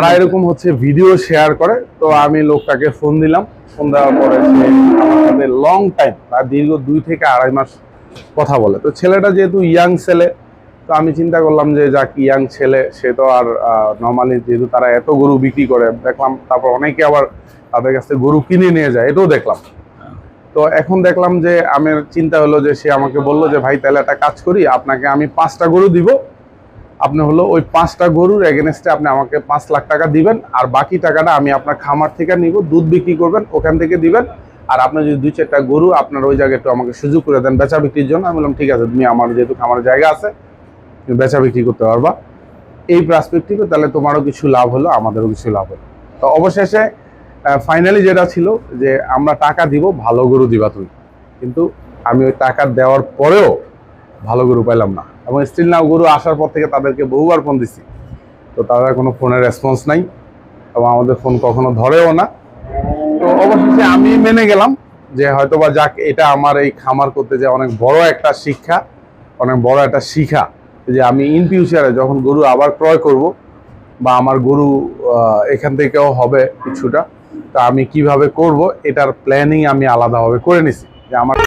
তারা এরকম হচ্ছে ভিডিও শেয়ার করে। তো আমি লোকটাকে ফোন দিলাম, ফোন দেওয়ার পরে সে আমার সাথে লং টাইম বা দীর্ঘ 2 থেকে 2.5 মাস কথা বলে। তো ছেলেটা যেহেতু ইয়াং ছেলে, তো আমি চিন্তা করলাম যে যাক, ইয়াং ছেলে, সে তো আর নর্মালি যেহেতু তারা এত গরু বিক্রি করে দেখলাম, তারপর অনেকে আবার তাদের কাছ থেকে গরু কিনে নিয়ে যায়, এটাও দেখলাম। তো এখন দেখলাম যে আমার চিন্তা হলো যে সে আমাকে বললো যে ভাই তাহলে একটা কাজ করি, আপনাকে আমি 5টা গরু দিব, আপনি হলো ওই 5টা গরুর এগেনস্টে আপনি আমাকে 5 লাখ টাকা দিবেন, আর বাকি টাকাটা আমি আপনার খামার থেকে নিব, দুধ বিক্রি করবেন ওখান থেকে দিবেন, আর আপনি যদি 2-4টা গরু আপনার ওই জায়গায় একটু আমাকে সুযোগ করে দেন বেচা বিক্রির জন্য। আমি বললাম ঠিক আছে, তুমি আমার যেহেতু খামার জায়গা আছে, তুমি বেচা বিক্রি করতে পারবা, এই পার্সপেক্টিভে তাহলে তোমারও কিছু লাভ হলো, আমাদেরও কিছু লাভ হলো। তো অবশেষে ফাইনালি যেটা ছিল যে আমরা টাকা দিব, ভালো গরু দিবা তুমি, কিন্তু আমি ওই টাকা দেওয়ার পরেও ভালো গরু পাইলাম না, এবং স্টিল নাও গরু আসার পর থেকে তাদেরকে বহুবার ফোন দিছি, তো তারা কোনো ফোনের রেসপন্স নাই এবং আমাদের ফোন কখনো ধরেও না। তো অবশেষে আমি মেনে গেলাম যে হয়তোবা যাক, এটা আমার এই খামার করতে যে অনেক বড় একটা শিক্ষা, অনেক বড় একটা শিক্ষা, যে আমি ইন ফিউচারে যখন গরু আবার ক্রয় করব বা আমার গরু এখান থেকেও হবে কিছুটা, তা আমি কিভাবে করব এটার প্ল্যানিং আমি আলাদাভাবে করে নিছি যে আমার